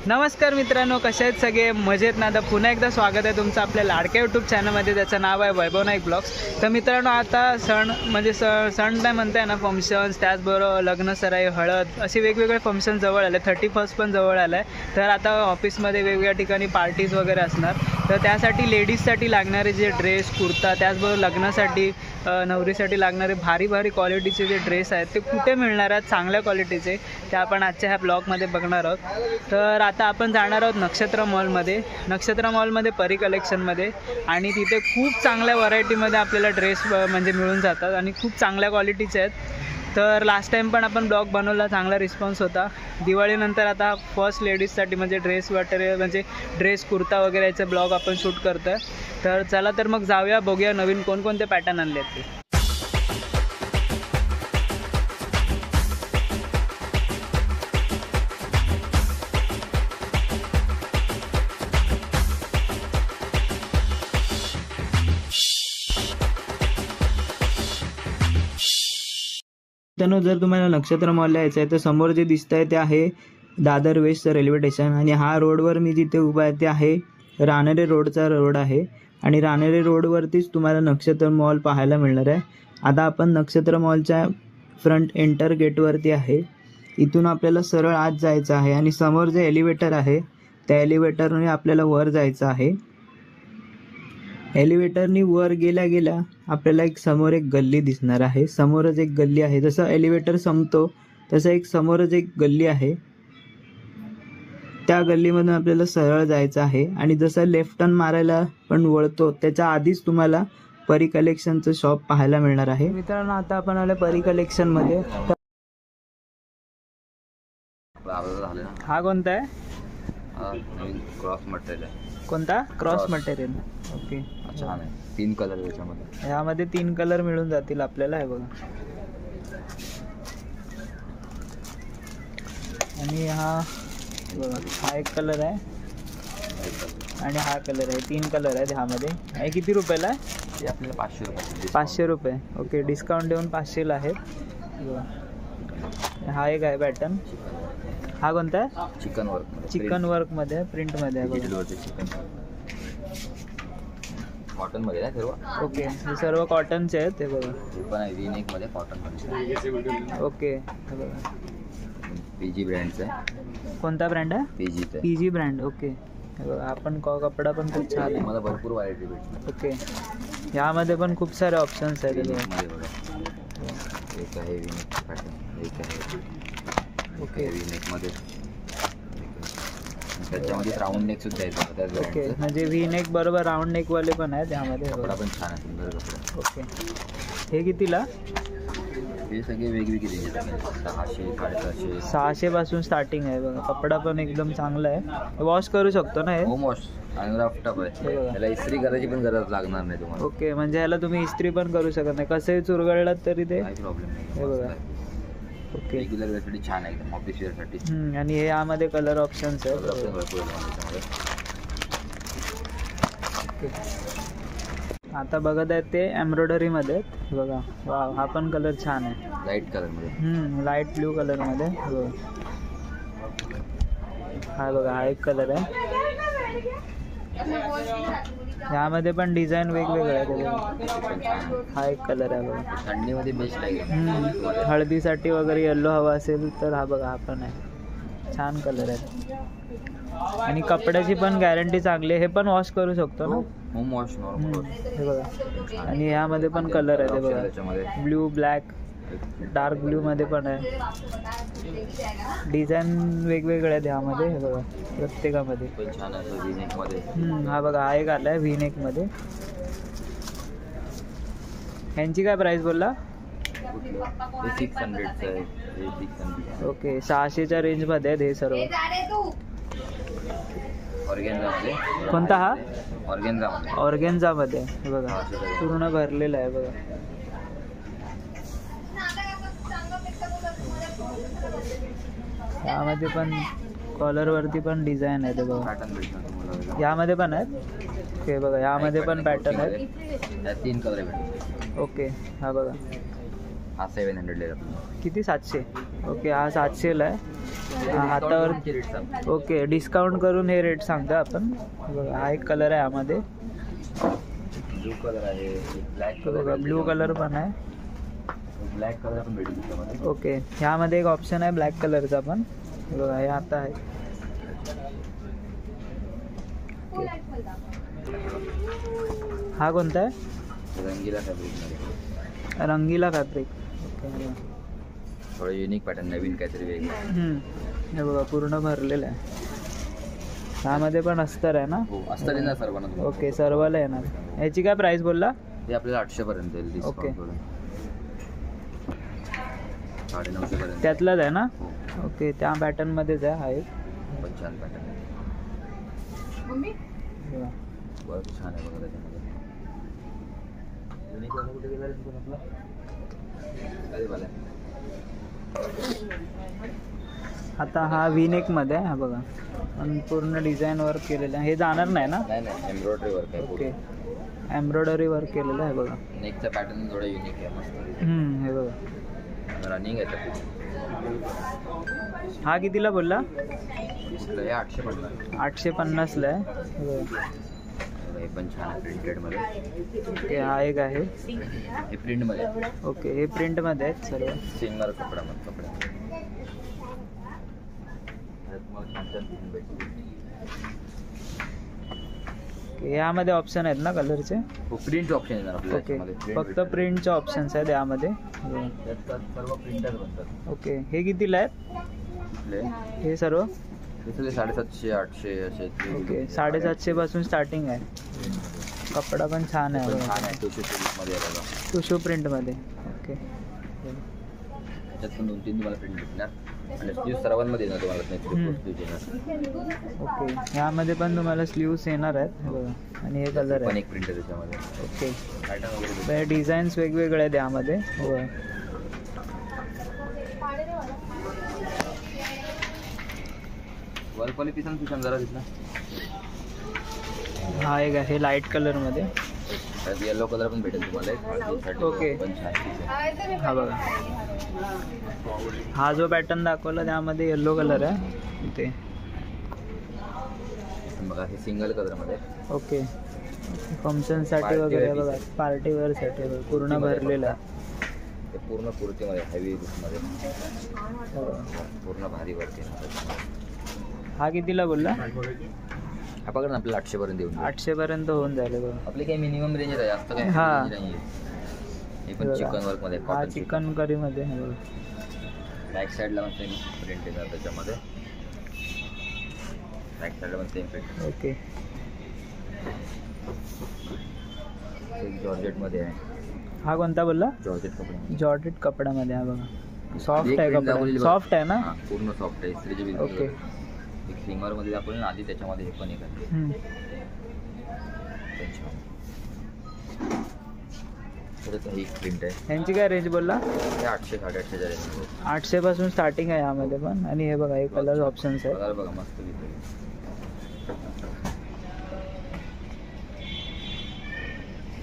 नमस्कार मित्रांनो, कसे आहेत सगळे? मजेत ना? तर पुन्हा एकदा स्वागत आहे तुमचं आपल्या लाडक्या यूट्यूब चॅनलमध्ये. त्याचं नाव आहे वैभव नाईक ब्लॉग्स. तर मित्रांनो, आता सण म्हणजे सण नाही म्हणताय ना, फंक्शन्स, त्याचबरोबर लग्नसराई, हळद असे वेगवेगळे फंक्शन जवळ आले. 31st पण जवळ आलं आहे. तर आता ऑफिसमध्ये वेगवेगळ्या ठिकाणी पार्टीज वगैरे असणार. तर त्यासाठी लेडीजसाठी लागणारे जे ड्रेस, कुर्ता, त्याचबरोबर लग्नासाठी नवरीसाठी लागणारे भारी भारी क्वालिटीचे जे ड्रेस आहेत ते कुठे मिळणार आहेत चांगल्या क्वालिटीचे, ते आपण आजच्या ह्या ब्लॉगमध्ये बघणार आहोत. तर आता आपण जाणार आहोत नक्षत्र मॉलमध्ये परी कलेक्शनमध्ये. आणि तिथे खूप चांगल्या व्हरायटीमध्ये आपल्याला ड्रेस म्हणजे मिळून जातात आणि खूप चांगल्या क्वालिटीचे आहेत. तर लास्ट टाईम पण आपण ब्लॉग बनवला, चांगला रिस्पॉन्स होता. दिवाळीनंतर आता फर्स्ट लेडीजसाठी म्हणजे ड्रेस वगैरे म्हणजे ड्रेस, कुर्ता वगैरे याचे ब्लॉग आपण शूट करतो आहे. तर चला तर मग जाऊया, बघूया नवीन कोणकोणते पॅटर्न आणले आहेत ते. मित्रांनो, जर तुम्हाला नक्षत्र मॉलला यायचं आहे तर समोर जे दिसत आहे ते आहे दादर वेस्ट रेल्वे स्टेशन. आणि हा रोडवर मी जिथे उभा आहे ते आहे रानडे रोडचा रोड आहे. आणि रानडे रोडवरतीच तुम्हाला नक्षत्र मॉल पाहायला मिळणार आहे. आता आपण नक्षत्र मॉलच्या फ्रंट एंटर गेटवरती आहे. इथून आपल्याला सरळ आत जायचं आहे आणि समोर जे एलिव्हेटर आहे त्या एलिव्हेटरने आपल्याला वर जायचं आहे. एलिव्हेटरनी वर गेल्या गेल्या आपल्याला समोर एक गल्ली दिसणार आहे. समोरच एक गल्ली आहे. जसं एलिव्हेटर संपतो तसं एक समोरच एक गल्ली आहे. त्या गल्लीमधून आपल्याला सरळ जायचं आहे. आणि जसं लेफ्ट टर्न मारायला पण वळतो त्याच्या आधीच तुम्हाला परी कलेक्शनचं शॉप पाहायला मिळणार आहे. मित्रांनो, आता आपण आलो परी कलेक्शनमध्ये. हा कोणता आहे? क्रॉस मटेरियल आहे. कोणता? Cross material. ओके, छान आहे. 3 कलर याच्यामध्ये. यामध्ये 3 कलर मिळून जातील आपल्याला. आहे बघा. आणि हा बघा, हा एक कलर आहे आणि हा कलर आहे. 3 कलर आहेत ह्यामध्ये. हे किती रुपयाला आहे? हे आपल्याला 500 रुपये. 500 रुपये. ओके, डिस्काउंट देऊन 500ला आहेत. हा एक आहे पॅटर्न. हा कोणता आहे? चिकन वर्कमध्ये, प्रिंटमध्ये आहे. कॉटनमध्ये आहे सर्व. ओके, हे सर्व कॉटनचे आहेत. ते बघा. हे पण आहे V-neckमध्ये, कॉटनमध्ये. ओके, हे बघा. PG ब्रँडचं आहे. कोणता ब्रँड आहे? PGचं. PG brand. ओके, हे बघा. आपण कपडा पण खूप छान आहे. मला भरपूर व्हरायटी भेटते. ओके, यामध्ये पण खूप सारे ऑप्शन्स आहेत. V-neckमध्ये बघा, एक आहे V-neck पॅटर्न, एक आहे ओके V-neckमध्ये. त्याच्यामध्ये राऊंड नेक सुद्धा आहे. ओके, म्हणजे V-neck बरोबर राऊंड नेकवाले पण आहेत त्यामध्ये. कपडा पण छान आहे, सुंदर कपडा. ओके, हे कितीला? हे सगळे वेगवेगळे रेंज आहेत. 600, 750. 600 पासून स्टार्टिंग आहे बघा. कपडा पण एकदम चांगला आहे. वॉश करू शकतो ना हे? होम वॉश आणि रफ टप आहे. त्याला इस्त्री करायची पण गरज लागणार नाही तुम्हाला. ओके, म्हणजे ह्याला तुम्ही इस्त्री पण करू शकत नाही. कसंही चुरगळलं तरी ते काही प्रॉब्लेम नाही. हे बघा. ओके, रेग्युलर वेअरसाठी छान आहे, एकदम ऑफिस वेअरसाठी. आणि हे यामध्ये कलर ऑप्शन्स आहेत. भरपूर त्याच्यामध्ये. आता बघत आहेत ते एम्ब्रॉयडरीमध्ये बघा. वा, हा पण कलर छान आहे. लाईट कलरमध्ये. लाईट ब्ल्यू कलरमध्ये बघा. हा बघा, हा एक कलर आहे. यामध्ये पण डिझाईन वेगवेगळे आहे. हा एक कलर आहे बघा. थंडीमध्ये बेस्ट आहे. हळदीसाठी वगैरे येल्लो हवा असेल तर हा बघा, हा पण आहे. छान कलर आहे. आणि कपड्याची पण गॅरंटी चांगली आहे. हे पण वॉश करू शकतो ना? Home wash normal. हे बघा. आणि यामध्ये पण कलर आहे. ते बघा, ब्ल्यू, ब्लॅक, डार्क ब्ल्यू मध्ये पण आहे. डिझाईन वेगवेगळे आहेत यामध्ये. हे बघा, प्रत्येकामध्ये छान आहे. V-neckमध्ये. हा बघा, हा एक आला आहे V-neck मध्ये. ह्यांची काय प्राइस बोलला? 600 आहे. 600. ओके, 600च्या रेंजमध्ये आहेत हे सर्व. ऑर्गेन्झामध्ये. कोणता हा? ऑर्गेन्झामध्ये. हे बघा, पूर्ण भरलेला आहे बघा. यामध्ये पण कॉलरवरती पण डिझाईन आहे. ते बघा, यामध्ये पण आहेत. ओके, बघा, यामध्ये पण पॅटर्न आहेत. 3 कलर भेटतात. ओके, हा बघा. हा 700 किती? 700. ओके, हा 700ला आहे. हातावर रेट सांग. ओके, डिस्काउंट करून हे रेट सांगतो आपण. बघा हा एक कलर आहे यामध्ये, ब्लू कलर आहे, ब्लॅक बघा कलर, ब्लू कलर पण आहे. ब्लॅक कलर पण भेटेल त्याच्यामध्ये. ओके, ह्यामध्ये एक ऑप्शन आहे ब्लॅक कलरचा पण. बघा हे आता आहे. हा कोणता आहे? रंगीला फॅब्रिकमध्ये रंगीला फॅब्रिक. ओके, थोडं युनिक पॅटर्न, नवीन काहीतरी वेगळं. हे बघा पूर्ण भरलेलं आहे. ह्यामध्ये पण अस्तर आहे ना? हो, असतात येणार सर्वांना तुम्हाला. ओके, सर्वाला येणार. याची काय प्राइस बोलला? ते आपल्याला 800 पर्यंत येईल डिस्काउंट ओके. करून. 950 पर्यंत. त्यातलाच आहे ना? हो, ओके, त्या पॅटर्न मध्येच आहे हा एक. पण छान पॅटर्न आहे. बघा. वर्क छान आहे बघा त्याच्यामध्ये. युनिक वाला कुठे गेला रे पण आपला? अरे वाला. आता हा V-neck मध्ये आहे. हा बघा, आणि पूर्ण डिझाईन वर्क केलेलं आहे. हे जाणार नाही ना? नाही, एम्ब्रॉयडरी वर्क आहे. ओके, एम्ब्रॉयडरी वर्क केलेलं आहे बघा. नेकचा पॅटर्न थोडा युनिक आहे, मस्त. हे बघा. रनिंग आहे तर हा कितीला बोलला? हे 850. 850ला आहे. हे बघा. हे पण छान आहे प्रिंटेडमध्ये. ओके, हा एक आहे. हे प्रिंटमध्ये. ओके, हे प्रिंटमध्ये आहेत सर्व. सिंगर कपड्यामध्ये कपड्या. तुम्हाला छान छान print भेटतील. ओके, यामध्ये ऑप्शन आहेत ना कलरचे? हो, प्रिंट ऑप्शन येणार आपल्याला ओके, याच्यामध्ये. Print फक्त भेटणार. प्रिंटचे ऑप्शन्स आहेत यामध्ये. त्यात सर्व प्रिंटर बनतात ओके, हे कितीला आहेत आपले. हे सर्व? हे सगळे 750, 800 असे. ओके, 750 पासून स्टार्टिंग आहे. कपडा पण छान आहे पण बघा. छान आहे, टिश्यू सिल्कमध्ये आहे बघा. टिश्यू प्रिंटमध्ये. ओके, त्याच्यात पण 2-3 तुम्हाला प्रिंट भेटणार. आणि स्लीव्ह सर्वांमध्ये येणार तुम्हाला. हम्म. स्लीव्ह येणार. ओके, ह्यामध्ये पण तुम्हाला स्लीव्स येणार आहेत. हे बघा, आणि हे कलर पण आहे. एक प्रिंट आहे त्याच्यामध्ये. ओके, पॅटर्न वगैरे भेटणार. डिझाईन्स वेगवेगळे आहेत यामध्ये. हो, वर्क क्वालिटी सांग तू जरा तिथला. हा एक आहे लाईट कलरमध्ये. त्यात येलो कलर पण भेटेल तुम्हाला एक. हळदीसाठी ओके. पण छान piece आहे. हा बघा, हा जो पॅटर्न दाखवला त्यामध्ये येल्लो कलर आहे इथे. बघा हे सिंगल कलरमध्ये. ओके, फंक्शनसाठी Party वगैरे wear बघा, पार्टी वेअरसाठी वगैरे पूर्ण भरलेलं आहे. ते पूर्ण कुर्तीमध्ये हेवी लुकमध्ये हो. पूर्ण भारी वर्क आहे. हा कितीला बोलला? हा पकडा ना आपल्याला 800 पर्यंत येऊन जाईल. 800 पर्यंत होऊन जाईल बघा. आपली काही मिनिमम रेंज आहे, जास्त काही हा. रेंज नाही आहे. हे पण चिकन वर्क मध्ये. हा चिकन करीमध्ये. हे बघा. बॅक साईडला पण सेम प्रिंट येणार त्याच्यामध्ये. बॅक साईडला पण सेम प्रिंट. ओके, एक जॉर्जेटमध्ये आहे. हा कोणता बोलला? जॉर्जेट कपडा. जॉर्जेट कपड्यामध्ये. हा बघा, सॉफ्ट एक आहे print कपडा. दाखवलेली बघ. सॉफ्ट आहे ना? हा, पूर्ण सॉफ्ट आहे. इस्त्रीची बिल. ओके. एक सिंगरमध्ये दाखवलं ना आधी, त्याच्यामध्ये हे पण एक आहे. हम्म. पण छान. परत ही एक प्रिंट आहे. यांची काय रेंज बोलला? हे 800-850 रेंजमध्ये. 800 पासून स्टार्टिंग आहे यामध्ये पण. आणि हे बघा, हे कलर ऑप्शन्स आहेत. कलर बघा मस्त दिसतोय.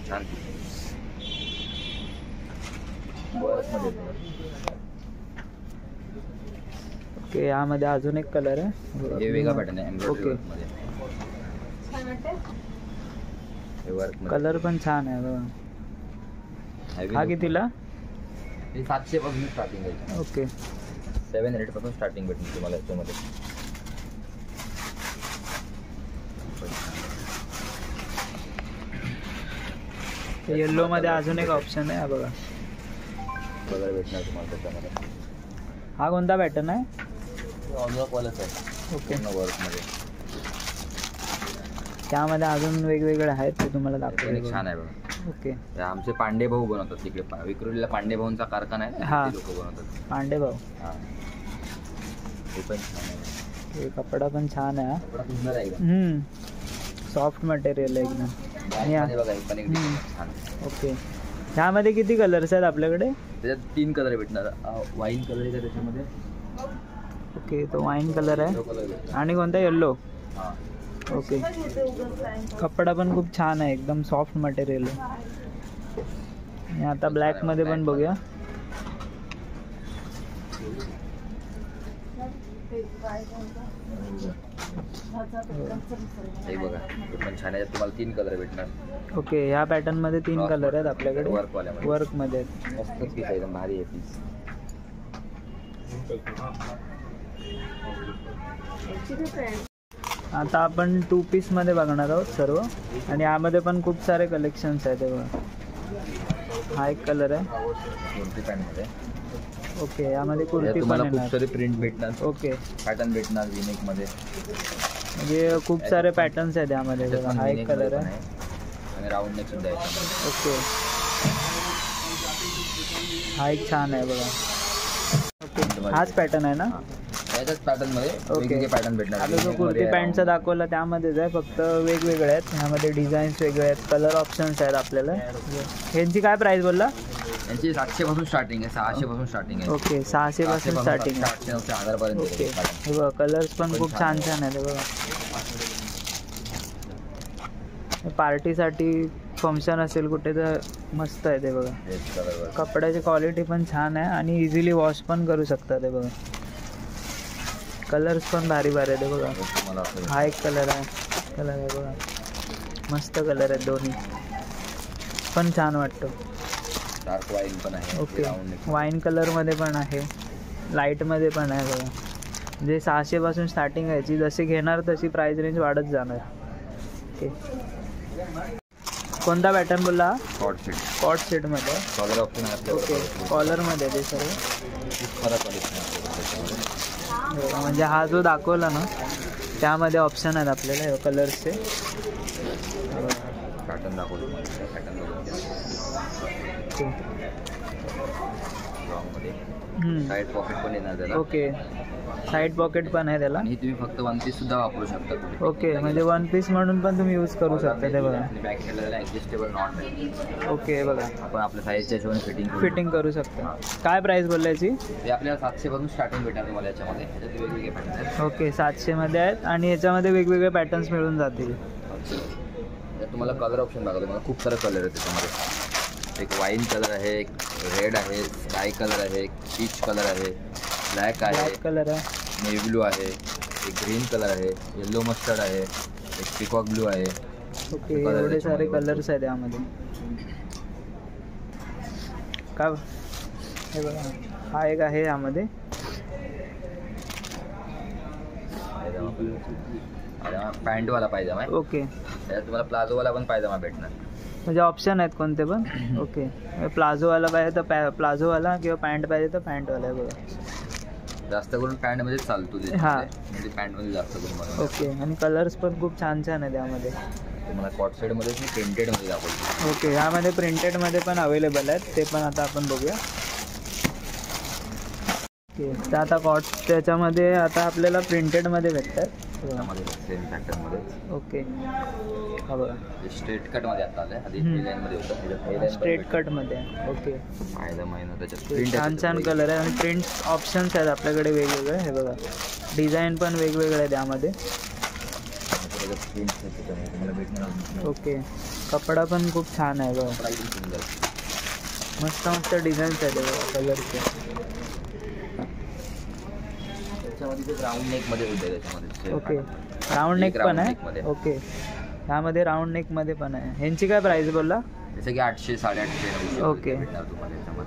छान वर्कमध्ये येतं. ओके, यामध्ये अजून एक कलर आहे. हे वेगळा पॅटर्न आहे एम्ब्रॉयडरी ओके. वर्कमध्ये. हे वर्कमध्ये. कलर पण छान आहे बघा. Heavy हा look. कितीला? हे 700 पासून स्टार्टिंग आहे. ओके, 700 पासून स्टार्टिंग भेटेल तुम्हाला याच्यामध्ये. येल्लो मध्ये अजून एक ऑप्शन आहे. हा बघा, कलर भेटणार तुम्हाला त्याच्यामध्ये. हा कोणता पॅटर्न आहे? ऑनवर्कवालाच आहे ओके, पूर्ण वर्कमध्ये. त्यामध्ये अजून वेगवेगळे आहेत ते तुम्हाला हे पण दाखवले. एक छान आहे बघा. ओके, हे आमचे पांडे भाऊ बनवतात तिकडे. विक्रोलीला पांडे भाऊंचा कारखाना आहे. हा. ते लोक बनवतात. पांडे भाऊ. हा, हे पण छान आहे. हे कपडा पण छान आहे. कपडा सुंदर आहे एकदम. सॉफ्ट मटेरियल आहे एकदम. आणि मध्ये बघा हे पण एक हम्म. छान आहे. ओके, ह्यामध्ये किती कलर्स आहेत आपल्याकडे? त्याच्यात 3 कलर भेटणार. वाईन कलर आहे त्याच्यामध्ये. ओके, तो वाईन कलर आहे. येलो कलर भेटणार. आणि कोणता? येल्लो. हा, ओके, कपडा पण खूप छान आहे, एकदम सॉफ्ट मटेरियल आहे. आणि आता ब्लॅक मध्ये पण बघूया. हे बघा हे पण छान आहे, तुम्हाला 3 कलर भेटणार. ओके, ह्या पॅटर्न मध्ये 3 कलर आहेत आपल्याकडे वर्कवाल्यामध्ये. वर्क मध्ये. मस्त पीस आहे, एकदम भारी आहे पीस. आता आपण 2 पीस मध्ये बघणार आहोत सर्व, आणि यामध्ये पण खूप सारे कलेक्शन्स आहेत. हे बघा, हा एक कलर आहे. कुर्ती पॅन्टमध्ये. ओके, यामध्ये कुर्ती पण तुम्हाला खूप येणार. सारे प्रिंट भेटणार. ओके, पॅटर्न भेटणार V-neck मध्ये. म्हणजे खूप सारे पॅटर्न्स आहेत यामध्ये. त्याच्यात बघा, पण हा एक V-neck कलर मध्ये पण आहे. आणि राऊंड नेक सुद्धा आहे त्यामध्ये. ओके, हा एक छान आहे बघा. ओके, हाच पॅटर्न आहे ना? त्याच्याच पॅटर्न मध्ये वेगवेगळे पॅटर्न भेटणार. आता जो कुर्ती पॅन्टचा दाखवला त्यामध्येच आहे, फक्त वेगवेगळे आहेत. ह्यामध्ये डिझाईन्स वेगळे आहेत, कलर ऑप्शन्स आहेत आपल्याला. ह्यांची काय प्राइस बोलला? यांची 700 पासून स्टार्टिंग आहे, 600 पासून स्टार्टिंग आहे. ओके, 600 पासून स्टार्टिंग आहे. 800-900 पर्यंत. ओके, हे बघा, कलर्स पण खूप छान छान आहेत. हे बघा, पार्टीसाठी फंक्शन असेल कुठे तर मस्त आहे. ते बघा, कपड्याची क्वालिटी पण छान आहे आणि इझिली वॉश पण करू शकता. ते बघा, कलर्स पण भारी भारी आहे. ते बघा, हा एक कलर आहे बघा, मस्त कलर आहेत दोन्ही, पण छान वाटतं. डार्क वाईन पण आहे. ओके, वाईन कलरमध्ये पण आहे, लाईटमध्ये पण आहे बघा. म्हणजे 600 पासून स्टार्टिंग आहे. जसे घेणार तशी प्राइस रेंज वाढत जाणार. ओके, कोणता पॅटर्न बोलला? Cot set. कॉट सेटमध्ये. कलर ऑप्शन आहे. ओके, कॉलरमध्ये ते सर्व. फरक आहे. म्हणजे हा जो दाखवला ना त्यामध्ये ऑप्शन आहेत आपल्याला कलर्सचे. पॅटर्न दाखवतो. पॅटर्न साईड पॉकेट पण येणार त्याला. ओके, साईड पॉकेट पण आहे त्याला. आणि तुम्ही फक्त 1 पीस सुद्धा वापरू शकता कुठे. ओके, म्हणजे 1 पीस म्हणून पण तुम्ही यूज करू शकता. ते बघा, बॅक साईडला ॲडजस्टेबल नॉट आहे. ओके, बघा, आपण आपल्या साईजच्या हिशोबाने फिटिंग करू शकता. काय प्राइस बोलायची? ते आपल्याला 700 पासून स्टार्टिंग भेटणार तुम्हाला याच्यामध्ये. ह्याच्यात वेगवेगळे पॅटर्न आहेत. ओके, 700 मध्ये आहेत आणि याच्यामध्ये वेगवेगळे पॅटर्न्स मिळून जातील. त्यात तुम्हाला कलर ऑप्शन बघा, तुम्हाला खूप सारे कलर आहेत त्याच्यामध्ये. एक वाईन कलर आहे, एक रेड आहे, स्काय कलर आहे, एक पीच कलर आहे, ब्लॅक आहे, ब्लॅक कलर आहे, नेव्ही ब्लू आहे, एक ग्रीन कलर आहे, येलो मस्टर्ड आहे, एक पिकॉक ब्लू आहे. ओके, एवढे सारे कलर्स आहेत यामध्ये. का हे बघा, हा एक आहे यामध्ये. पॅन्टवाला पायजामा. ओके, त्यात तुम्हाला प्लाझोवाला पण पायजामा भेटणार. म्हणजे ऑप्शन आहेत कोणते पण. ओके, प्लाझोवाला पाहिजे तर प्लाझोवाला किंवा पॅन्ट पाहिजे तर पॅन्टवाला आहे बघा. जास्त करून पॅन्टमध्ये चालतो. हां, म्हणजे पॅन्टमध्ये जास्त करून. ओके, आणि कलर्स पण खूप छान छान आहेत यामध्ये. तुम्हाला कॉट सेटमध्ये मी प्रिंटेडमध्ये दाखवतो. ओके, यामध्ये प्रिंटेडमध्ये पण अवेलेबल आहेत, ते पण आता आपण बघूया. ओके, तर आता त्याच्यामध्ये आता आपल्याला प्रिंटेडमध्ये भेटतात. सेम पॅटर्नमध्ये. ओके, हा बघा, स्ट्रेट कटमध्ये आता आलं. आधी डिझाईनमध्ये होतं. स्ट्रेट कटमध्ये. ओके, पायजामा आहे ना त्याच्यात. छान छान कलर आहे आणि प्रिंट ऑप्शन्स आहेत आपल्याकडे वेगवेगळे. हे बघा, डिझाईन पण वेगवेगळे आहेत यामध्ये. ओके, कपडा पण खूप छान आहे बघा, मस्त मस्त डिझाईन्स आहेत बघा कलरचे. राऊंड नेकमध्ये होते त्याच्यामध्ये. ओके, राऊंड नेक पण आहे. ओके, ह्यामध्ये राऊंड नेकमध्ये पण आहे. ह्यांची काय प्राइस बोलला? जसं की 800, 850. ओके,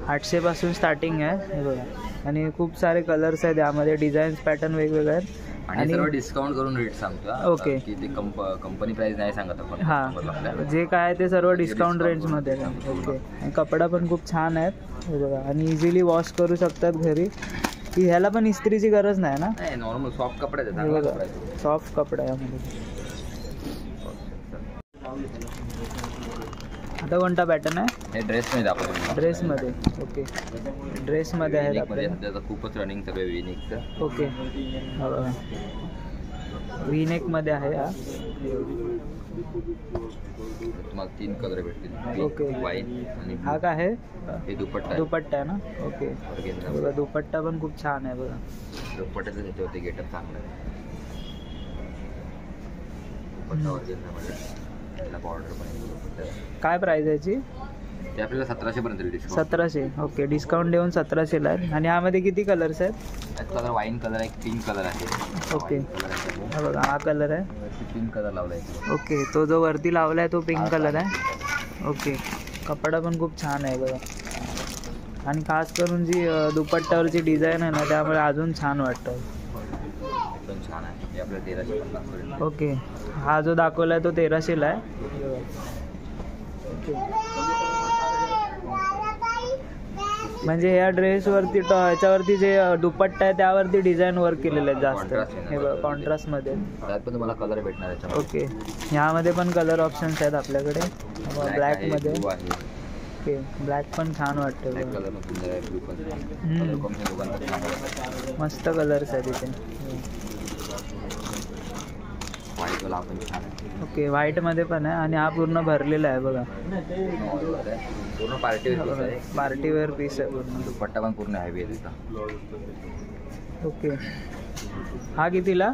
800 पासून स्टार्टिंग आहे. हे बघा, आणि खूप सारे कलर्स आहेत यामध्ये, डिझाईन्स पॅटर्न वेगवेगळे आहेत. आणि सर्व डिस्काउंट करून रेट सांगतो. ओके, की ते कंपनी प्राइस नाही सांगत आपण. हां, जे काय ते सर्व डिस्काउंट रेंजमध्ये आहे. ओके, आणि कपडा पण खूप छान आहेत. हे बघा, आणि इझिली वॉश करू शकतात घरी. की ह्याला पण इस्त्रीची गरज नाही ना? नाही, नॉर्मल सॉफ्ट कपडा आहे. हे बघा, सॉफ्ट कपडा आहे यामध्ये. आता कोणता पॅटर्न आहे? हे ड्रेसमध्ये दाखवतो. ड्रेसमध्ये. ओके, ड्रेसमध्ये आहे आपल्याला. सध्याचा खूपच रनिंग सगळं V-neckचं. ओके, हा बघा, V-neckमध्ये आहे हा. तुम्हाला 3 कलर भेटतील. ओके, वाईन आणि हा काय आहे? हे दुपट्टा. दुपट्टा आहे ना? ओके, बघा, दुपट्टा पण खूप छान आहे बघा. दुपट्ट्याचं ह्याच्यावरती गेटअप चांगलं आहे. दुपट्टा ऑर्गेन्झामध्ये त्याला बॉर्डर पण आहे. काय प्राइस आहे याची? ते आपल्याला 1700 पर्यंत डिस्काउंट. 1700. ओके, डिस्काउंट देऊन 1700ला आहे. आणि ह्यामध्ये किती कलर्स आहेत? त्यात कलर वाईन कलर आहे, पिंक कलर आहे. ओके, हा बघा हा कलर आहे. पिंक कलर लावला आहे. ओके, तो जो वरती लावला आहे तो पिंक कलर आहे. ओके, कपडा पण खूप छान आहे बघा. आणि खास करून जी दुपट्ट्यावरची डिझाईन आहे ना त्यामुळे अजून छान वाटतं. पण छान आहे. हे आपल्याला 1350 पर्यंत. ओके, हा जो दाखवला आहे तो 1300ला आहे. ओके, म्हणजे या ड्रेसवरती ह्याच्यावरती जे दुपट्टा आहे त्यावरती डिझाईन वर्क केलेलं आहे जास्त. हे बघा कॉन्ट्रास्टमध्ये. त्यात पण तुम्हाला कलर भेटणार आहे. ओके, ह्यामध्ये पण कलर ऑप्शन्स आहेत आपल्याकडे. ब्लॅकमध्ये. ओके, ब्लॅक पण छान वाटतं. कलर ब्लू पण मस्त कलर्स आहेत इथे. व्हाईट वाला पण छान आहे. ओके, व्हाईटमध्ये पण आहे आणि हा पूर्ण भरलेला आहे बघा. पूर्ण पार्टीवेअर आहे. पार्टीवेअर पीस आहे पूर्ण. दुपट्टा पण पूर्ण हेवी आहे तिथं. ओके, हा कितीला?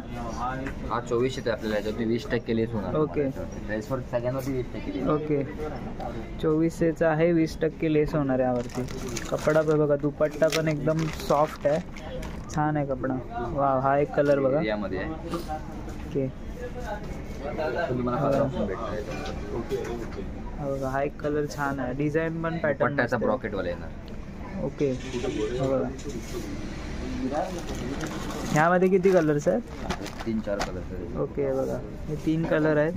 हा 2400 आहे आपल्याला. याच्यावरती 20% लेस होणार. ओके, ड्रेसवर सगळ्यांवरती 20% लेस. ओके, 2400चा आहे, 20% लेस होणार आहे यावरती. कपडा बघा, दुपट्टा पण एकदम सॉफ्ट आहे, छान आहे कपडा. वा, हा एक कलर बघा. यामध्ये आहे. ओके, तुम्हाला कलर ऑप्शन भेटणार. हा बघा, हा एक कलर छान आहे. डिझाईन पण पॅटर्न दुपट्ट्याचा ब्रॉकेटवाला येणार. ओके, हा बघा. ह्यामध्ये किती कलर्स आहेत? 3-4 कलर. ओके, बघा हे 3 कलर आहेत.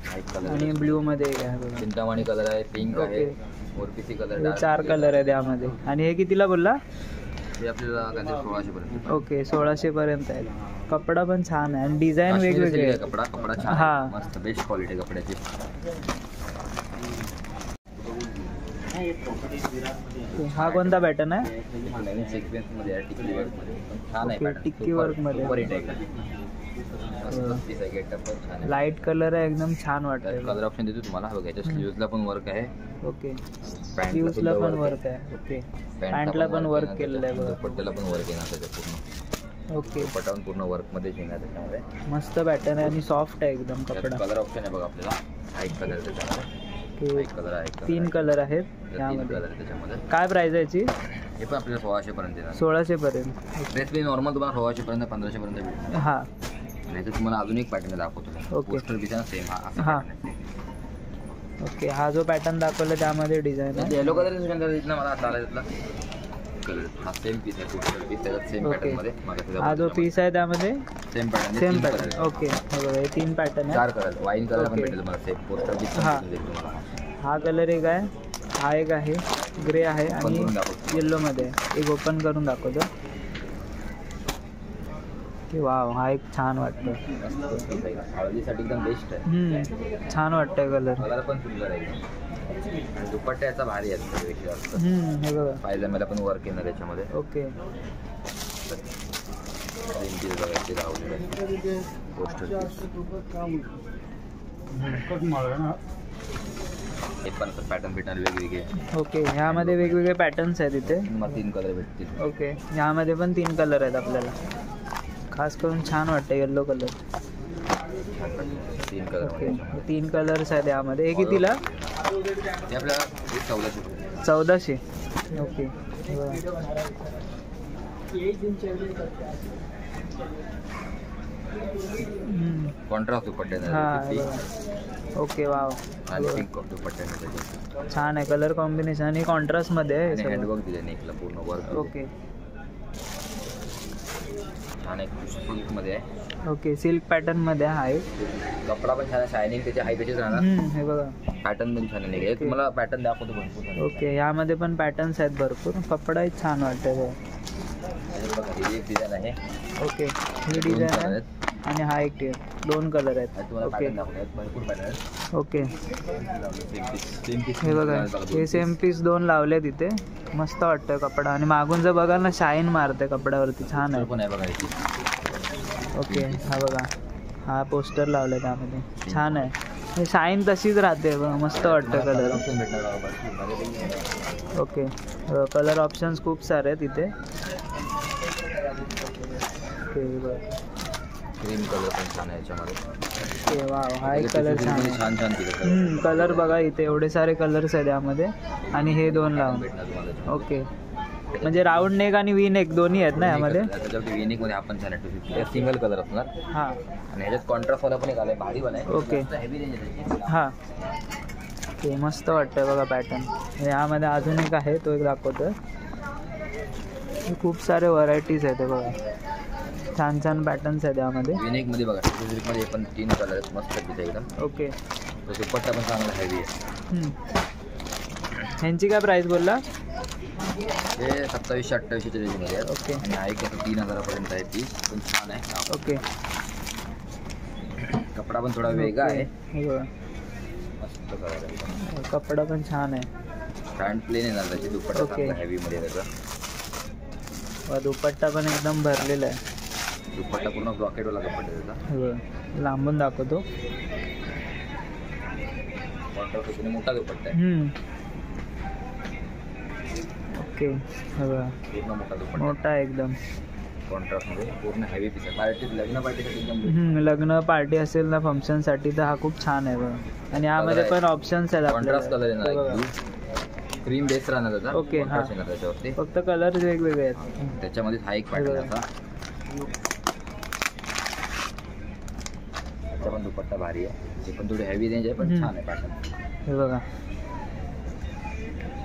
व्हाईट कलर आणि ब्ल्यूमध्ये एक आहे बघा. चिंतामणी कलर आहे, पिंक आहे, मोरपिसी कलर. 4 कलर आहेत यामध्ये. आणि हे कितीला बोलला? हे आपल्याला काहीतरी 1600 पर्यंत. ओके, 1600 पर्यंत आहे. कपडा पण छान आहे आणि डिझाईन वेगवेगळे आहे. कपडा छान. हा, मस्त बेस्ट क्वालिटी कपड्याची. हा कोणता पॅटर्न आहे? नवीन सिक्वेन्स मध्ये आहे, टिक्की वर्क मध्ये. छान आहे ओके, पॅटर्न. टिक्की वर्क मध्ये. सुपर हिट आहे. मस्त पीस आहे. गेटअप पण छान आहे. लाईट कलर आहे, एकदम छान वाटतं. कलर ऑप्शन देतो तुम्हाला. बघा याच्या स्लीव्हजला पण वर्क आहे. ओके, स्लीव्सला पण वर्क आहे. ओके, पॅन्टला पण वर्क केलेलं आहे बघा. दुपट्ट्याला पण वर्क येणार त्याच्या पूर्ण. ओके, दुपट्टा पण पूर्ण वर्क मध्ये येणार त्याच्यामध्ये. मस्त पॅटर्न आहे आणि सॉफ्ट आहे एकदम कपडा. कलर ऑप्शन आहे बघा आपल्याला. व्हाईट कलर त्याच्यामध्ये. ओके, व्हाईट कलर आहे. 3 कलर आहेत 3 यामध्ये. कलर आहे त्याच्यामध्ये. काय प्राइस आहे याची? हे पण आपल्याला 1600 पर्यंत येणार. 1600 पर्यंत. ड्रेस बी नॉर्मल तुम्हाला 1600 पर्यंत 1500 पर्यंत भेटणार. हां, नाही तर तुम्हाला अजून एक पॅटर्न दाखवतो. ओके. पोस्टर बी सेम. हां, ओके, हा जो पॅटर्न दाखवला त्यामध्ये डिझाईन आहे. येलो कलर इथला मला आता आला तिथला कलर. हा सेम पीस आहे. पोस्टर पीस त्याच्यात सेम ओके. पॅटर्न मध्ये. हा जो पीस आहे त्यामध्ये same pattern. Same pattern. Okay, हे बघा हे 3 पॅटर्न आहे. 4 कलर. वाईन कलर पण ओके. भेटेल तुम्हाला. सेम पोस्टर पीस हां. तुम्हाला. हा कलर एक आहे, हा एक आहे, ग्रे आहे आणि करून दाखवतो. येल्लोमध्ये आहे. एक ओपन करून दाखवतो. की वाव, हा एक छान वाटतं. मस्त पीस आहे. हळदीसाठी एकदम बेस्ट आहे. छान वाटतंय कलर. कलर पण सुंदर आहे. आणि दुपट्टा याचा भारी आहे त्यापेक्षा जास्त. हे बघा. पायजाम्याला पण वर्क येणार त्याच्यामध्ये. ओके, पोस्टर हे पण पॅटर्न भेटणार वेगवेगळे. ओके, ह्यामध्ये वेगवेगळे पॅटर्न्स आहेत इथे. तुम्हाला 3 कलर भेटतील. ओके, ह्यामध्ये पण 3 कलर आहेत आपल्याला. खास करून छान वाटतं yellow colour. 3 colour. Okay, 3 colours आहेत यामध्ये. हे कितीला? ते आपल्याला 1400. 1400. ओके, कॉन्ट्रास्ट दुपट्टे. हां, ओके, वाव. आणि पिंक दुपट्टे छान आहे कलर कॉम्बिनेशन आणि कॉन्ट्रास्टमध्ये आहे आणि सगळं. हँडवर्क दिले नेकला पूर्ण वर्क. ओके, छान एक सिल्कमध्ये आहे. ओके, सिल्क पॅटर्नमध्ये आहे. कपडा पण छान आहे. शायनिंग त्याची हाय त्याचीच राहणार. हे बघा, पॅटर्न पण छान आहे. तुम्हाला पॅटर्न दाखवतो भरपूर. ओके, यामध्ये पण पॅटर्न्स आहेत भरपूर. कपडाही छान वाटतं. बघा ही एक डिझाईन आहे. ओके, ही डिझाईन आहे आणि हा एक 2 कलर आहेत. तुम्हाला ओके, पॅटर्न दाखवतो. भरपूर पॅटर्न आहेत. Okay, same piece. हे बघा हे सेम पीस 2 लावले तिथे. मस्त वाटतं कपडा आणि मागून जर बघाल ना शाईन मारते कपड्यावरती. छान आहे. पण आहे बघा याची. ओके, हा बघा हा पोस्टर लावला त्यामध्ये. छान आहे. हे शाईन तशीच राहते बघा. मस्त वाटतं कलर. ऑप्शन भेटणार बघा. ओके, कलर ऑप्शन्स खूप सारे आहेत इथे. ओके, बघा क्रीम कलर पण छान आहे याच्यामध्ये. ओके वाव, हा एक कलर छान आहे. छान छान तिथे कलर बघा इथे एवढे सारे कलर्स आहेत यामध्ये. आणि हे दोन लावून भेटणार तुम्हाला. ओके, म्हणजे राऊंड नेक आणि वी नेक दोन्ही आहेत ना यामध्ये. त्याच्यावरती युनिक मध्ये आपण छान 250 सिंगल कलर असणार. हां आणि ह्याच्यात कॉन्ट्रास्ट वाला पण एक आलाय, भारी वाला आहे. ओके. हेवी रेंज आहे त्याची. हां ते मस्त वाटतंय बघा पॅटर्न. यामध्ये अजून एक आहे, तो एक दाखवतो. खूप सारे व्हरायटीज आहेत बघा, छान छान पॅटर्न्स आहेत यामध्ये. युनिक मध्ये बघा, मध्ये पण 3 कलर आहेत, मस्त दिसते एकदम. ओके, तो दुपट्टा पण चांगला हेवी आहे. ह्यांची काय प्राईस बोलला? हे 2700-2800 रेंजमध्ये आहे. ओके. आणि आहे की 3000पर्यंत आहे ती, पण छान आहे. ओके, कपडा पण थोडा वेगळा आहे, हे बघा मस्त कलर आहे. कपडा पण छान आहे. फ्रंट प्लेन येणार त्याची, दुपट्टा ओके. चांगला हेवी मध्ये त्याचा. वा, दुपट्टा पण एकदम भरलेला आहे. दुपट्टा पूर्ण ब्रॉकेटवाला दुपट्टा त्याचा. हे बघा, लांबून दाखवतो. कॉन्ट्रास्ट मोठा दुपट्टा आहे. ओके, हे बघा पूर्ण मोठा दुपट्टा, मोठा आहे एकदम. कॉन्ट्रास्ट मध्ये पूर्ण हेवी पीस आहे. पार्टी, लग्न पार्टीसाठी एकदम लग्न पार्टी असेल ना फंक्शनसाठी तर हा खूप छान आहे बघा. आणि यामध्ये पण ऑप्शन्स आहेत कॉन्ट्रास्ट कलर आपल्याला. येणार हे बघा. ब्लू क्रीम बेस राहणार त्याचा. ओके, हां. कॉन्ट्रास्ट येणार त्याच्यावरती. फक्त कलर वेगवेगळे आहेत. त्याच्यामध्ये हा एक पॅटर्न बघा. असा. त्याचा पण दुपट्टा भारी आहे, ते पण थोडी हेवी रेंज आहे, पण छान आहे पॅटर्न. हे बघा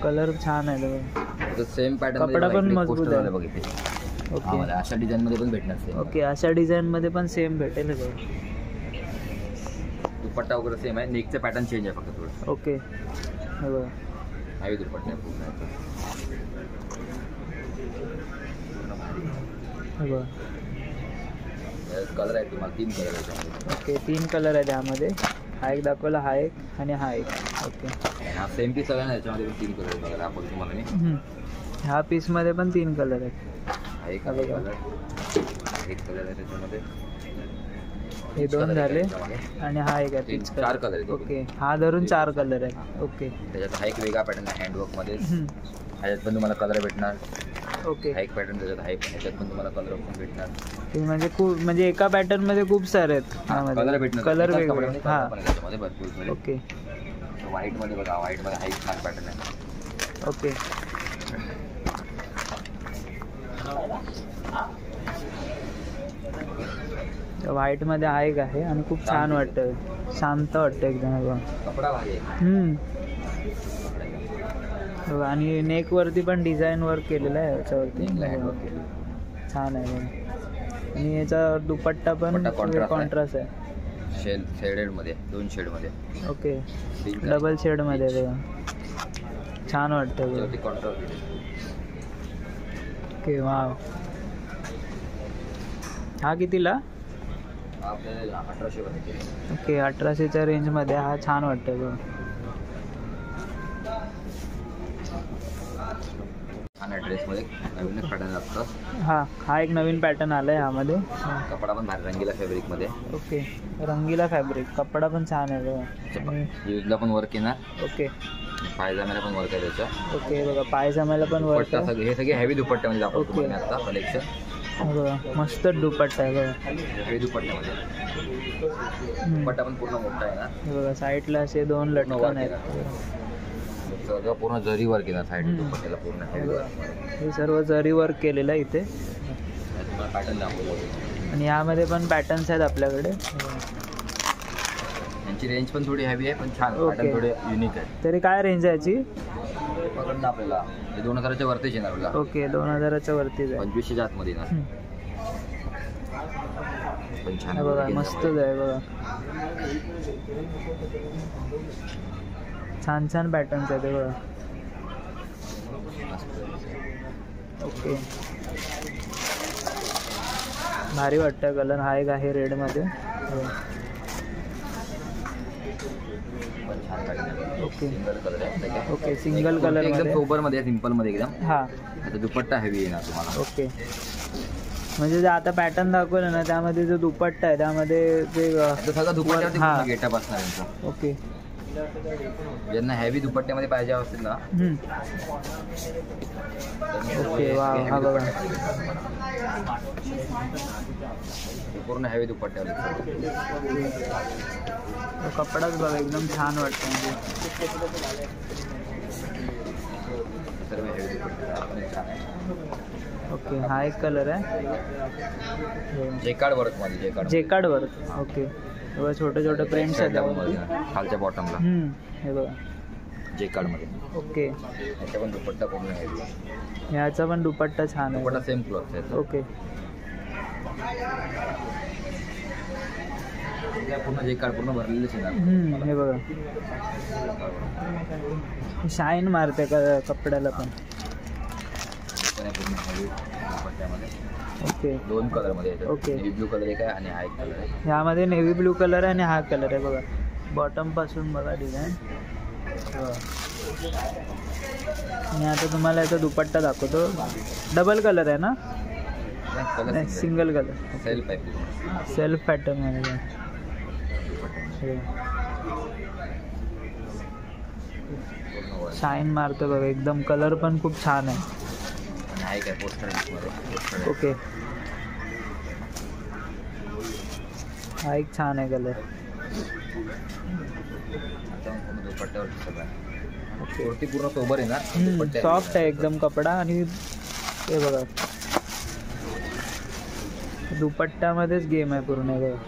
कलर छान आहे बघा. सेम पॅटर्न, कपडा पण मजबूत आहे. बघितले. ओके, अशा डिझाईन मध्ये पण भेटणार सेम. ओके, अशा डिझाईन मध्ये पण सेम भेटेल हे बघा. दुपट्टा वगैरे सेम आहे, नेकचं पॅटर्न चेंज आहे फक्त थोडं. ओके, हे बघा हेवी दुपट्टा आहे पूर्ण याचा. पूर्ण भारी हे बघा. कलर आहे तुम्हाला 3 कलर आहे त्याच्यामध्ये. ओके, 3 कलर आहे त्यामध्ये. हा एक दाखवला, हा एक आणि हा एक. ओके, हा सेम पीस आहे ना, याच्यामध्ये पण 3 कलर आहे बघा. आपण तुम्हाला मी ह्या पीसमध्ये पण 3 कलर आहेत. हा एक कलर, एक कलर आहे त्याच्यामध्ये. हे 2 झाले त्याच्यामध्ये आणि हा एक आहे तीन- पीच 4 कलर आहेत. ओके, हा धरून 4 कलर आहेत. ओके, त्याच्यात हा एक वेगळा पॅटर्न आहे हँडवर्कमध्ये. ह्याच्यात पण तुम्हाला कलर भेटणार. ओके. हा एक पॅटर्न त्याच्यात आहे, ह्याच्यात पण तुम्हाला कलर ऑप्शन भेटणार. ते म्हणजे खूप, म्हणजे एका पॅटर्न मध्ये खूप सारे आहेत कलर भेटणार. कलर एकाच वेगवेगळे. कपड्यामध्ये हां colour पण आहे त्याच्यामध्ये भरपूर. ओके, व्हाईट मध्ये बघा, व्हाईट मध्ये हा एक छान पॅटर्न आहे. ओके. व्हाईट मध्ये हा एक आहे आणि खूप छान वाटतं, शांत वाटतं एकदम बघा. कपडा भारी आहे. बघा, आणि नेक वरती पण डिझाईन वर्क केलेलं आहे याच्यावरती. हँडवर्क केलं. छान आहे बघा. आणि याचा दुपट्टा पण दुपट्टा कॉन्ट्रास्ट आहे. शेडेड मध्ये, 2 शेड मध्ये. ओके, डबल शेड मध्ये बघा, छान वाटतं बघा. कॉन्ट्रास्ट. Okay, wow. हा कितीला? आपल्याला 1800 मध्ये. ओके, 1800च्या रेंजमध्ये हा छान वाटतं बघा. आणि ड्रेसमध्ये नवीन पॅटर्न असतं. हा एक नवीन पॅटर्न आला आहे ह्यामध्ये. कपडा पण भारी रंगीला फॅब्रिकमध्ये. ओके, रंगीला फॅब्रिक, कपडा पण छान आहे बघा. युजला पण वर्क येणार. ओके, पायजाम्याला पण वर्क आहे त्याच्या. ओके बघा, पायजाम्याला पण वर्क दुपट्टा आहे. हे सगळे हेवी दुपट्टे म्हणजे ओके. आपण आता कलेक्शन. बघा, मस्त दुपट्टा आहे बघा. हेवी दुपट्ट्यामध्ये. दुपट्टा पण पूर्ण मोठा आहे ना. हे बघा, साईडला असे 2 लटकन आहेत. सगळं पूर्ण जरी वर्क येणार साईड दुपट्ट्याला पूर्ण हेवी वर्क. हे सर्व जरी वर्क केलेलं आहे इथे. तुम्हाला पॅटर्न दाखवतो. आणि यामध्ये पण पॅटर्न्स आहेत आपल्याकडे. यांची रेंज पण थोडी हेवी आहे, पण छान ओके. पॅटर्न थोडे युनिक आहे. तरी काय रेंज आहे याची? पकडणं आपल्याला हे 2000च्या वरतीच येणार आपल्याला. ओके, 2000च्या वरतीच आहे. 2500च्या आतमध्ये येणार. पण छान हे बघा, आहे. मस्तच आहे बघा. छान छान पॅटर्न्स आहेत हे बघा. ओके, भारी वाटतं कलर. हा एक आहे रेडमध्ये. पण छान पॅटर्न आहे. ओके, सिंगल कलर आहे आपल्याकडे. ओके, सिंगल कलर एकदम सोबर मध्ये, सिंपल मध्ये एकदम. हां, आता दुपट्टा हेवी येणार तुम्हाला. ओके. म्हणजे जे आता पॅटर्न दाखवलं ना, त्यामध्ये जो दुपट्टा आहे त्यामध्ये जे आता सगळं दुपट्ट्यावरती हां. पूर्ण गेटअप असणार यांचा. ओके, ज्यांना हेवी दुपट्ट्यामध्ये पाहिजे असतील ना ओके वा हा बघा पूर्ण हेवी दुपट्ट्यावर कपडाच बघा एकदम छान वाटतं म्हणजे सर्व हेवी दुपट्टे छान आहे. ओके हा एक कलर आहे जेकार्ड वर्कमध्ये जेकार्ड वर्क ओके बघा छोटे छोटे प्रिंट्स आहेत खालच्या बॉटमला हे बघा जेकार्डमध्ये. ओके याच्या पण दुपट्टा पूर्ण हेवी आहे. ह्याचा पण दुपट्टा छान आहे दुपट्टा सेम क्लॉथ आहे. ओके पूर्ण जेकार्ड पूर्ण भरलेलेच आहे ना. हे बघा शाईन मारते कपड्याला पण. पूर्ण हेवी दुपट्ट्यामध्ये ओके 2 कलरमध्ये येतात. ओके. नेव्ही ब्लू कलर एक आहे आणि हा एक कलर आहे. ह्यामध्ये नेव्ही ब्लू कलर आहे आणि हा कलर आहे बघा बॉटम पासून बघा डिझाईन. आणि आता तुम्हाला याचा दुपट्टा दाखवतो. डबल कलर आहे ना कलर सिंगल कलर सेल्फ आहे पूर्ण. सेल्फ पॅटर्न आहे शाईन मारतो बघा एकदम. कलर पण खूप छान आहे. आणि हा एक आहे पोस्टर मध्ये. ओके हा एक छान आहे कलर. दुपट्ट्यावर सगळं आहे. ओके कुर्ती पूर्ण सोबर आहे ना. सॉफ्ट आहे एकदम कपडा. आणि हे बघा दुपट्ट्यामध्येच गेम आहे पूर्ण हे बघा.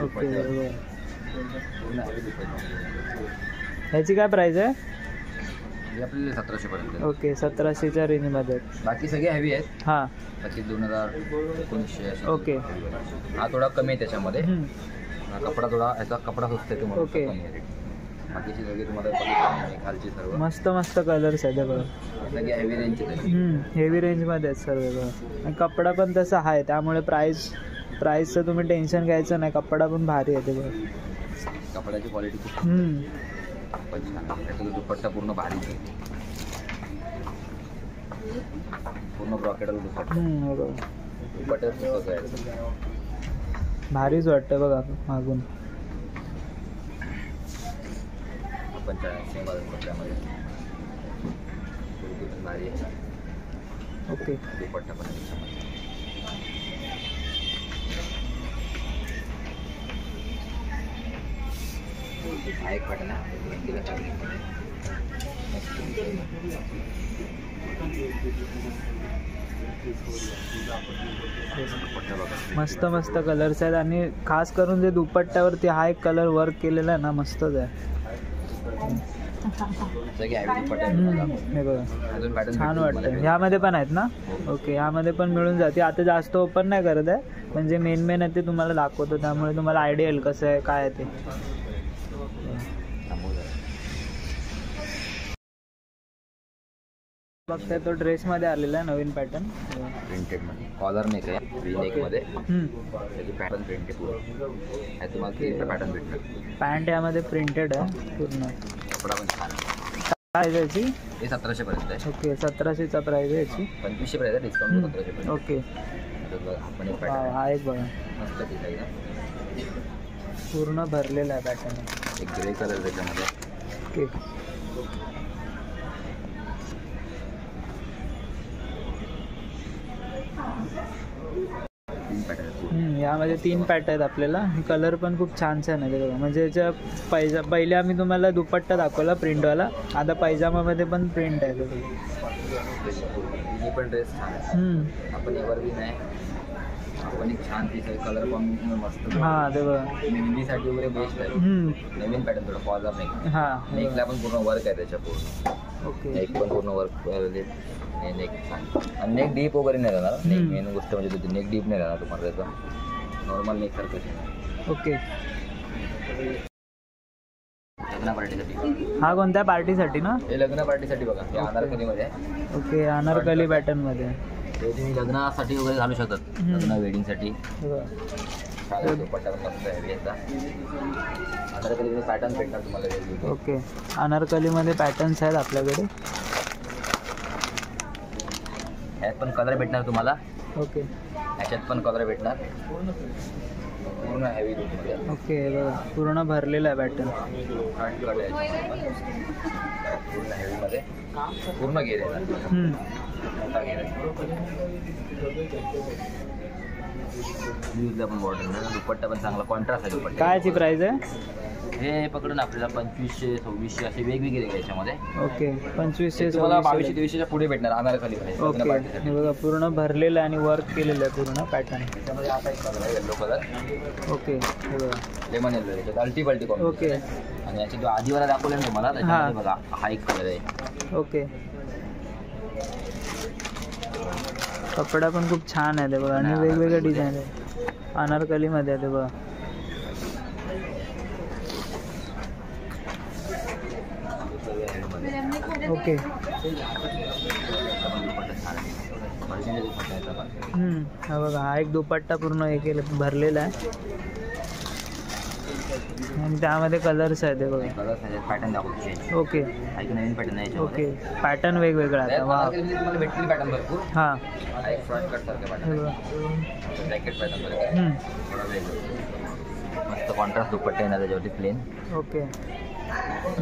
ओके ह्याची काय प्राइस आहे. आपल्याला 1700 पर्यंत. ओके 1700च्या रेंजमध्ये. बाकी सगळे हेवी आहेत. हां बाकी 2000-1900 असे. ओके हा थोडा कमी आहे त्याच्यामध्ये. हा कपडा थोडा याचा कपडा स्वस्त आहे तुम्हाला. ओके. कमी आहे. बाकीची सगळी तुम्हाला बघितली खालची सर्व मस्त मस्त कलर्स आहेत बघा. सगळे हेवी रेंजचे आहेत. हेवी रेंजमध्ये आहेत सर्व बघा. आणि कपडा पण तसा आहे त्यामुळे प्राईसचं तुम्ही टेन्शन घ्यायचं नाही. कपडा पण भारी आहे ते बघा. कपड्याची क्वालिटी खूप पण छान आहे. त्याचा दुपट्टा पूर्ण भारी आहे. पूर्ण ब्रॉकेडल दुपट्टा. दुपट्टा सुचत आहे भारीच वाटतं बघा मागून. पण सेम दुपट्ट्यामध्ये कुर्ती पण भारी आहे. ओके दुपट्टा पण त्याच्यामध्ये. हा एक पॅटर्न आहे. मस्त मस्त कलर्स आहेत. आणि खास करून जे दुपट्ट्यावरती हा एक कलर वर्क केलेला आहे ना मस्तच आहे. हे बघा छान वाटतं. ह्यामध्ये पण आहेत ना. ओके ह्यामध्ये पण मिळून जाते. आता जास्त ओपन नाही करत आहे म्हणजे मेन आहे ते तुम्हाला दाखवतो त्यामुळे तुम्हाला आयडिया येईल कसं आहे काय आहे ते. बघताय तो ड्रेसमध्ये आलेला आहे नवीन पॅटर्न. प्रिंटेडमध्ये कॉलर नेक आहे. व्ही नेकमध्ये त्याची पॅटर्न प्रिंट आहे पूर्ण. ह्यात तुम्हाला 3 पॅटर्न भेटणार. पॅन्ट यामध्ये प्रिंटेड आहे पूर्ण. कपडा पण छान आहे. काय आहे याची. हे 1700 पर्यंत आहे. ओके 1700चा प्राईस आहे याची. 2500 पर्यंत आहे. डिस्काउंट 1700 पर्यंत. ओके आपण एक पॅटर्न हा एक बघा मस्त डिझाईन आहे. पूर्ण भरलेला आहे पॅटर्न. एक ग्रे कलर त्याच्यामध्ये. ओके यामध्ये 3 पॅट आहेत आपल्याला. कलर पण खूप छान छान आहे बघा. म्हणजे याच्या पहिले आम्ही तुम्हाला दुपट्टा दाखवला प्रिंटवाला. आता पैजामामध्ये पण प्रिंट आहे बघा. पण ड्रेस छान आहे. आपण एवर बी नाही आपण एक छान पीस आहे. कलर कॉम्बिनेशन मस्त. हां ते बघा मेहंदीसाठी वगैरे बेस्ट आहे. नवीन पॅटर्न थोडं कॉलर नेक. हां नेकला पण पूर्ण वर्क आहे त्याच्या पूर्ण. ओके नेक पण पूर्ण वर्क. नेक आणि नेक डीप वगैरे नाही राहणार. नेक मेन गोष्ट म्हणजे तुझी नेक डीप नाही राहणार तुम्हाला. त्याचा नॉर्मल नेक सारखं. ओके लग्न पार्टीसाठी. हा कोणत्या पार्टीसाठी ना. हे लग्न पार्टीसाठी बघा. हे अनारकलीमध्ये आहे. ओके अनारकली पॅटर्नमध्ये. ते तुम्ही लग्नासाठी वगैरे घालू शकतात. लग्न वेडिंगसाठी. दुपट्टा पण मस्त आहे याचा. अनारकलीमध्ये पॅटर्न भेटणार तुम्हाला वेगवेगळे. ओके अनारकलीमध्ये पॅटर्न्स आहेत आपल्याकडे. ह्यात पण कलर भेटणार तुम्हाला. ओके याच्यात पण कलर भेटणार, पूर्ण हेवी लुकमध्ये. ओके बघा पूर्ण भरलेला आहे पॅटर्न. फ्रंट कट आहे पूर्ण हेवीमध्ये, पूर्ण घेर आहे, मोठा घेर आहे. स्लीव्हला पण बॉर्डर आहे, दुपट्टा पण चांगला कॉन्ट्रास्ट आहे दुपट्टा. कायची प्राइस आहे? हे पकडून आपल्याला 2500 2600 असे वेगवेगळे रेट याच्यामध्ये. ओके 2500 तुम्हाला 2200 2300च्या पुढे भेटणार अनारकली मध्ये. ओके हे बघा पूर्ण भरलेलं आहे आणि वर्क केलेलं आहे पूर्ण पॅटर्न. त्याच्यामध्ये असा एक कलर आहे येलो कलर. ओके हे बघा लेमन येलो याच्यात अल्टी कॉम्बिनेशन. ओके आणि याची जो आधीवाला दाखवला ना तुम्हाला त्याच्यामध्ये बघा हा एक कलर आहे. ओके कपडा पण खूप छान आहे ते बघा आणि वेगवेगळे डिझाईन आहे. अनारकलीमध्ये आहे ते बघा. ओके हा बघा हा एक दुपट्टा पूर्ण हे केलं भरलेला आहे आणि त्यामध्ये कलर्स आहेत ते बघा. पॅटर्न दाखवतो. ओके एक नवीन पॅटर्न आहे. ओके पॅटर्न वेगवेगळा आहे. वा तुम्हाला भेटतील पॅटर्न भरपूर. हां हा एक फ्रंट कट सारखं हे पॅटर्न, बघा जॅकेट पॅटर्न बरं थोडा वेगळं. मस्त कॉन्ट्रास्ट दुपट्टा येणार त्याच्यावरती प्लेन. ओके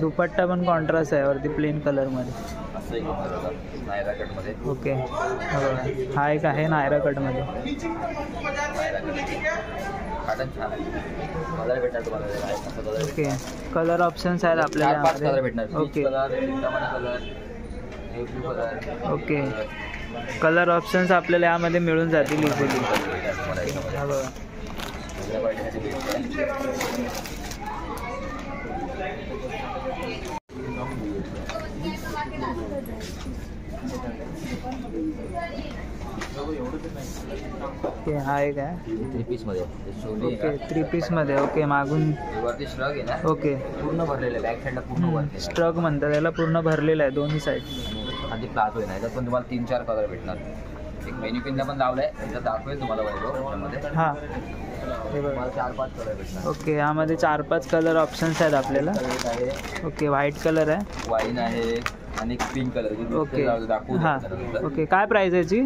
दुपट्टा पण कॉन्ट्रास्ट आहे वरती प्लेन कलरमध्ये. असं एक नायरा कटमध्ये. ओके हा एक आहे नायरा कटमध्ये. पॅटर्न छान आहे. कलर भेटणार तुम्हाला असं कलर. ओके कलर ऑप्शन्स आहेत 4-5 कलर भेटणार. आपल्याला. Okay colour, Chintamani colour, blue colour. Okay colour options आपल्याला यामध्ये मिळून जातील इझिली. हा बघा ओके हा एक आहे 3 पीस मध्ये. ओके 3 पीसमध्ये. ओके मागून वरती श्रग आहे ना ओके पूर्ण भरलेलं आहे. बॅक साईडला पूर्ण वर्क आहे. स्ट्रक म्हणतात त्याला. पूर्ण भरलेला आहे दोन्ही साईड. आणि प्लाझो आहे ना याच्यात पण तुम्हाला 3-4 कलर भेटणार. एक मेन्यूपिनला पण लावलाय त्याच्यात दाखवेल तुम्हाला त्याच्यामध्ये. हां हे बघा तुम्हाला 4-5 कलर भेटणार. ओके यामध्ये 4-5 कलर ऑप्शन्स आहेत आपल्याला. एक आहे ओके व्हाईट कलर आहे. वाईन आहे आणि एक पिंक कलर. ओके दाखवू हां ओके काय प्राईस याची?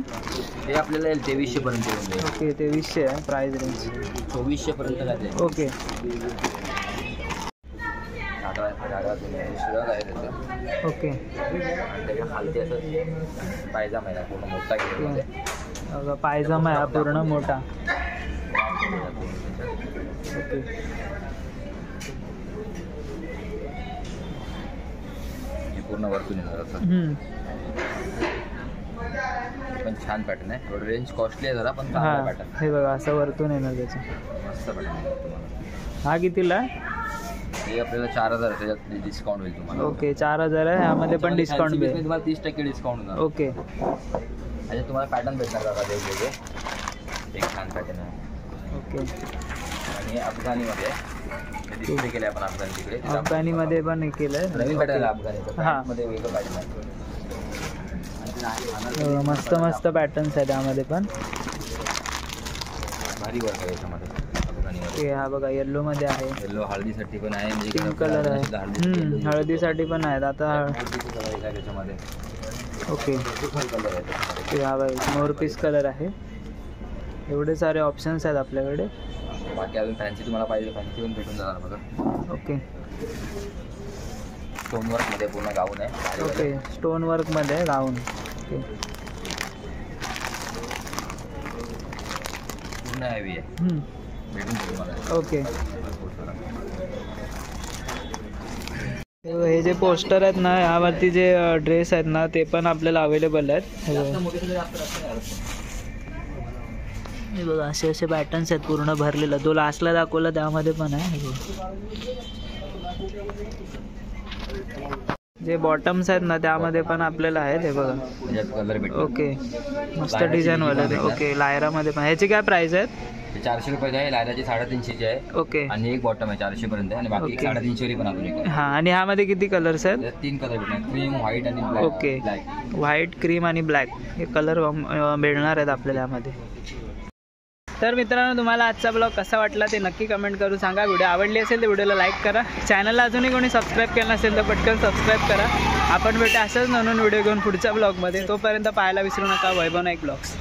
हे आपल्याला 2300 पर्यंत येऊन जाईल. ओके 2300 आहे प्राईस रेंज. 2400 पर्यंत जाते. ओके श्रग आहे त्याचं. ओके आणि त्याच्या खालती असं पायजामा आहे पूर्ण मोठा घेतमध्ये. बघा पायजामा आहे हा पूर्ण मोठा. ओके पूर्ण वरतून येणार असं. पण छान पॅटर्न आहे. थोडं रेंज कॉस्टली आहे जरा पण चांगला हां पॅटर्न. हे बघा असं वरतून येणार त्याचं. मस्त पॅटर्न आहे तुम्हाला. हा कितीला? हे आपल्याला 4000 त्याच्यात डिस्काउंट होईल तुम्हाला. ओके 4000 आहे. ह्यामध्ये पण डिस्काउंट मिळेल. तुम्हाला 30% डिस्काउंट होणार. ओके म्हणजे तुम्हाला पॅटर्न भेटणार बघा वेगवेगळे. एक छान पॅटर्न आहे. ओके आणि अफगाणीमध्ये डिस्प्ले केले आपण अफगाणी तिकडे. अफगाणीमध्ये पण हे केलं आहे. नवीन पॅटर्न आहे अफगाणीचं. हां. मध्ये वेगळं पॅटर्न आहे. मस्त मस्त पॅटर्न्स आहेत त्यामध्ये पण. भारी वर्क आहे याच्यामध्ये अफगाणीमध्ये. ओके हा बघा येल्लोमध्ये आहे. येल्लो हळदीसाठी पण आहे. म्हणजे पिंक कलर आहे. हळदीसाठी पण आहेत आता. त्याच्यामध्ये ओके कलर आहे. ओके हा बाई मोरपीस कलर आहे. एवढे सारे ऑप्शन्स आहेत आपल्याकडे. बाकी अजून फॅन्सी तुम्हाला पाहिजे फॅन्सी पण भेटून जाणार बघा. ओके स्टोन वर्कमध्ये पूर्ण गाऊन आहे. ओके स्टोन वर्कमध्ये गाऊन. ओके पूर्ण हेवी आहे. भेटून तुम्हाला. ओके हे जे पोस्टर आहेत ना यावरती जे ड्रेस आहेत ना ते पण आपल्याला अवेलेबल आहेत. हे बघा असे असे पॅटर्न्स आहेत पूर्ण भरलेलं. तो लास्टला दाखवला त्यामध्ये पण आहे. जे बॉटम्स आहेत ना त्यामध्ये पण आपल्याला आहेत. हे बघा कलर भेटतो. ओके मस्त डिझाईन वाले. ओके लायरामध्ये पण. ह्याची काय प्राइस आहेत? 400 रुपयाची आहे. लायराची 350ची आहे. ओके आणि एक बॉटम आहे 400 पर्यंत आणि बाकी ओके. 350 पण अजून एक. हां आणि ह्यामध्ये किती कलर्स आहेत? 3 कलर भेटणार. क्रीम व्हाईट आणि ब्लॅक. ओके व्हाईट क्रीम आणि ब्लॅक हे कलर मिळणार आहेत आपल्याला यामध्ये. तर मित्रांनो तुम्हाला आजचा ब्लॉग कसा वाटला ते नक्की कमेंट करून सांगा. व्हिडिओ आवडली असेल तर व्हिडिओला लाईक करा. चॅनलला अजूनही कोणी सबस्क्राईब केलं नसेल तर पटकन सबस्क्राईब करा. आपण भेटू अशाच नवीन व्हिडिओ घेऊन पुढच्या ब्लॉगमध्ये. तोपर्यंत पाहायला विसरू नका वैभव नाईक ब्लॉग्स.